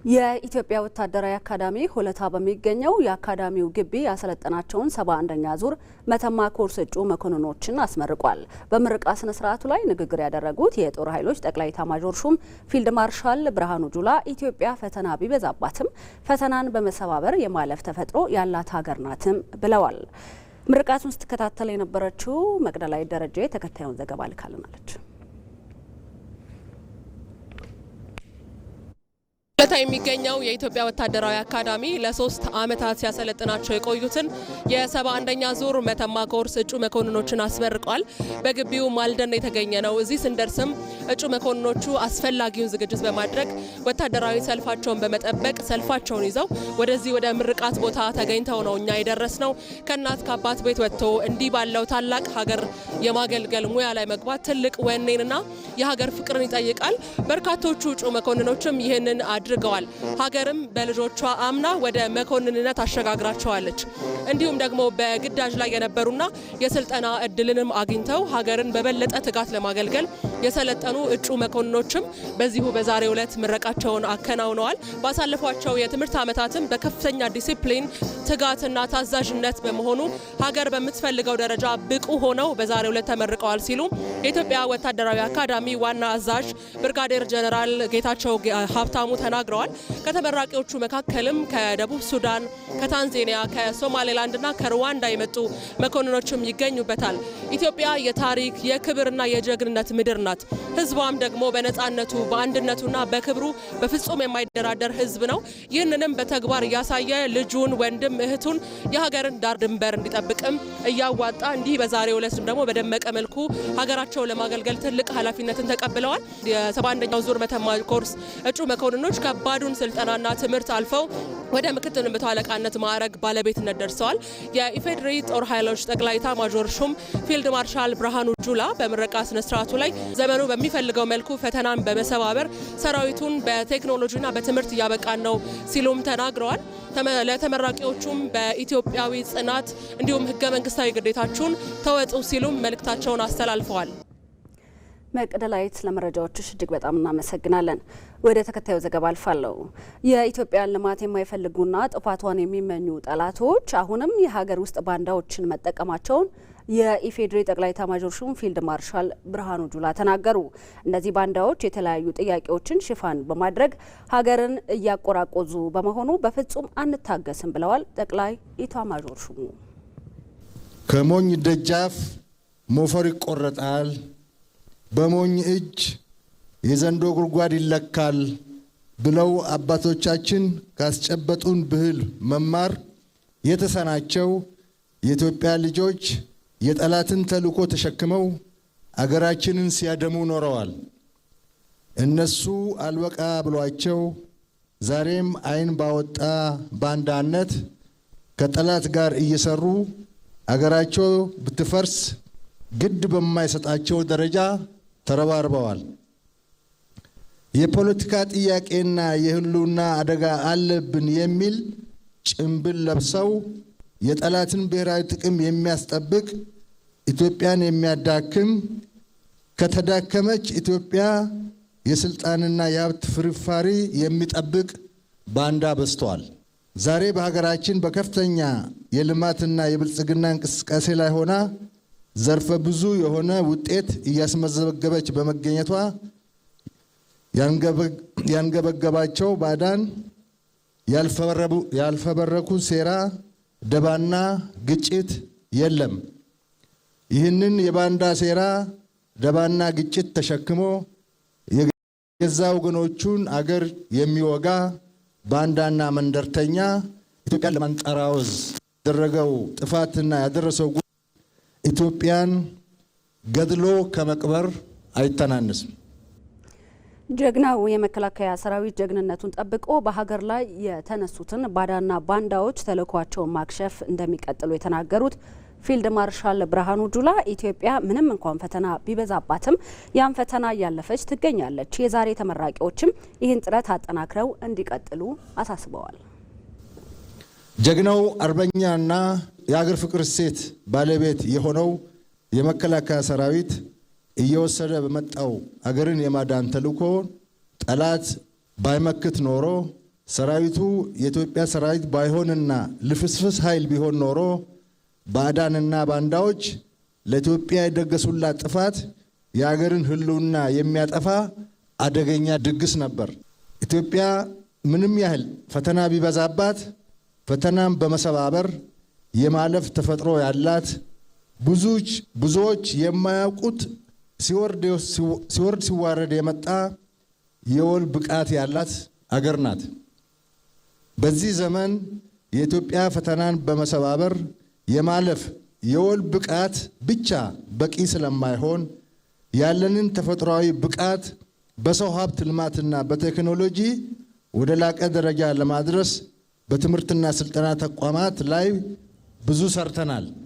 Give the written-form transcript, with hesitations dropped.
የኢትዮጵያ ወታደራዊ አካዳሚ ሆለታ በሚገኘው የአካዳሚው ግቢ ያሰለጠናቸውን 71ኛ ዙር መተማ ኮርስ እጩ መኮንኖችን አስመርቋል። በምረቃ ስነ ስርዓቱ ላይ ንግግር ያደረጉት የጦር ኃይሎች ጠቅላይ ኤታማዦር ሹም ፊልድ ማርሻል ብርሃኑ ጁላ ኢትዮጵያ ፈተና ቢበዛባትም ፈተናን በመሰባበር የማለፍ ተፈጥሮ ያላት ሀገር ናትም ብለዋል። ምርቃቱን ስትከታተል የነበረችው መቅደላይ ደረጃ ተከታዩን ዘገባ ልካልናለች። ሆለታ የሚገኘው የኢትዮጵያ ወታደራዊ አካዳሚ ለ3 ዓመታት ሲያሰለጥናቸው የቆዩትን የ71ኛ ዙር መተማ ኮርስ እጩ መኮንኖችን አስመርቋል። በግቢው ማልደን የተገኘ ነው። እዚህ ስንደርስም እጩ መኮንኖቹ አስፈላጊውን ዝግጅት በማድረግ ወታደራዊ ሰልፋቸውን በመጠበቅ ሰልፋቸውን ይዘው ወደዚህ ወደ ምርቃት ቦታ ተገኝተው ነው እኛ የደረስነው። ከእናት ከአባት ቤት ወጥቶ እንዲህ ባለው ታላቅ ሀገር የማገልገል ሙያ ላይ መግባት ትልቅ ወኔንና የሀገር ፍቅርን ይጠይቃል። በርካቶቹ እጩ መኮንኖችም ይህንን አድርገዋል። ሀገርም በልጆቿ አምና ወደ መኮንንነት አሸጋግራቸዋለች። እንዲሁም ደግሞ በግዳጅ ላይ የነበሩና የስልጠና እድልንም አግኝተው ሀገርን በበለጠ ትጋት ለማገልገል የሰለጠኑ እጩ መኮንኖችም በዚሁ በዛሬው ዕለት ምረቃቸውን አከናውነዋል። ባሳለፏቸው የትምህርት ዓመታትም በከፍተኛ ዲሲፕሊን ትጋትና ታዛዥነት በመሆኑ ሀገር በምትፈልገው ደረጃ ብቁ ሆነው በዛሬው ዕለት ተመርቀዋል ሲሉ የኢትዮጵያ ወታደራዊ አካዳሚ ዋና አዛዥ ብርጋዴር ጀነራል ጌታቸው ሀብታሙ ተናግረዋል። ከተመራቂዎቹ መካከልም ከደቡብ ሱዳን፣ ከታንዛኒያ፣ ከሶማሌላንድና ከሩዋንዳ የመጡ መኮንኖችም ይገኙበታል። ኢትዮጵያ የታሪክ የክብርና የጀግንነት ምድር ናት። ህዝቧም ደግሞ በነጻነቱ በአንድነቱና በክብሩ በፍጹም የማይደራደር ህዝብ ነው። ይህንንም በተግባር እያሳየ ልጁን፣ ወንድም እህቱን የሀገርን ዳር ድንበር እንዲጠብቅም እያዋጣ እንዲህ በዛሬው ዕለትም ደግሞ በደመቀ መልኩ ሀገራቸው ለማገልገል ትልቅ ኃላፊነትን ተቀብለዋል። የ71ኛው ዙር መተማ ኮርስ እጩ መኮንኖች ከባዱን ስልጠናና ትምህርት አልፈው ወደ ምክትል መቶ አለቃነት ማዕረግ ባለቤትነት ደርሰዋል። የኢፌዴሪ ጦር ኃይሎች ጠቅላይ ኤታማዦር ሹም ፊልድ ማርሻል ብርሃኑ ጁላ በምረቃ ስነ ስርዓቱ ላይ ዘመኑ በሚፈልገው መልኩ ፈተናን በመሰባበር ሰራዊቱን በቴክኖሎጂና በትምህርት እያበቃን ነው ሲሉም ተናግረዋል። ለተመራቂዎቹም በኢትዮጵያዊ ጽናት እንዲሁም ህገ መንግስታዊ ግዴታችሁን ተወጡ ሲሉም መልእክታቸውን አስተላልፈዋል። መቅደላዊት ለመረጃዎችሽ እጅግ በጣም እናመሰግናለን። ወደ ተከታዩ ዘገባ አልፋለሁ። የኢትዮጵያን ልማት የማይፈልጉና ጥፋቷን የሚመኙ ጠላቶች አሁንም የሀገር ውስጥ ባንዳዎችን መጠቀማቸውን የኢፌዴሪ ጠቅላይ ኤታማዦር ሹም ፊልድ ማርሻል ብርሃኑ ጁላ ተናገሩ። እነዚህ ባንዳዎች የተለያዩ ጥያቄዎችን ሽፋን በማድረግ ሀገርን እያቆራቆዙ በመሆኑ በፍጹም አንታገስም ብለዋል። ጠቅላይ ኤታማዦር ሹሙ ከሞኝ ደጃፍ ሞፈር ይቆረጣል፣ በሞኝ እጅ የዘንዶ ጉድጓድ ይለካል ብለው አባቶቻችን ካስጨበጡን ብሂል መማር የተሳናቸው የኢትዮጵያ ልጆች የጠላትን ተልዕኮ ተሸክመው አገራችንን ሲያደሙ ኖረዋል። እነሱ አልበቃ ብሏቸው ዛሬም ዓይን ባወጣ ባንዳነት ከጠላት ጋር እየሰሩ አገራቸው ብትፈርስ ግድ በማይሰጣቸው ደረጃ ተረባርበዋል። የፖለቲካ ጥያቄና የህልውና አደጋ አለብን የሚል ጭንብል ለብሰው የጠላትን ብሔራዊ ጥቅም የሚያስጠብቅ ኢትዮጵያን የሚያዳክም ከተዳከመች ኢትዮጵያ የስልጣንና የሀብት ፍርፋሪ የሚጠብቅ ባንዳ በዝቷል። ዛሬ በሀገራችን በከፍተኛ የልማትና የብልጽግና እንቅስቃሴ ላይ ሆና ዘርፈ ብዙ የሆነ ውጤት እያስመዘገበች በመገኘቷ ያንገበገባቸው ባዕዳን ያልፈበረኩ ሴራ፣ ደባና ግጭት የለም። ይህንን የባንዳ ሴራ፣ ደባና ግጭት ተሸክሞ የገዛ ወገኖቹን አገር የሚወጋ ባንዳና መንደርተኛ ኢትዮጵያን ለማንጠራወዝ ያደረገው ጥፋትና ያደረሰው ኢትዮጵያን ገድሎ ከመቅበር አይተናነስም። ጀግናው የመከላከያ ሰራዊት ጀግንነቱን ጠብቆ በሀገር ላይ የተነሱትን ባዳና ባንዳዎች ተልዕኳቸውን ማክሸፍ እንደሚቀጥሉ የተናገሩት ፊልድ ማርሻል ብርሃኑ ጁላ ኢትዮጵያ ምንም እንኳን ፈተና ቢበዛባትም ያን ፈተና እያለፈች ትገኛለች። የዛሬ ተመራቂዎችም ይህን ጥረት አጠናክረው እንዲቀጥሉ አሳስበዋል። ጀግናው አርበኛና የአገር ፍቅር እሴት ባለቤት የሆነው የመከላከያ ሰራዊት እየወሰደ በመጣው አገርን የማዳን ተልዕኮ ጠላት ባይመክት ኖሮ ሰራዊቱ የኢትዮጵያ ሰራዊት ባይሆንና ልፍስፍስ ኃይል ቢሆን ኖሮ ባዕዳንና ባንዳዎች ለኢትዮጵያ የደገሱላት ጥፋት የሀገርን ሕልውና የሚያጠፋ አደገኛ ድግስ ነበር። ኢትዮጵያ ምንም ያህል ፈተና ቢበዛባት ፈተናም በመሰባበር የማለፍ ተፈጥሮ ያላት ብዙዎች የማያውቁት ሲወርድ ሲዋረድ የመጣ የወል ብቃት ያላት አገር ናት። በዚህ ዘመን የኢትዮጵያ ፈተናን በመሰባበር የማለፍ የወል ብቃት ብቻ በቂ ስለማይሆን ያለንን ተፈጥሯዊ ብቃት በሰው ሀብት ልማትና በቴክኖሎጂ ወደ ላቀ ደረጃ ለማድረስ በትምህርትና ስልጠና ተቋማት ላይ ብዙ ሰርተናል።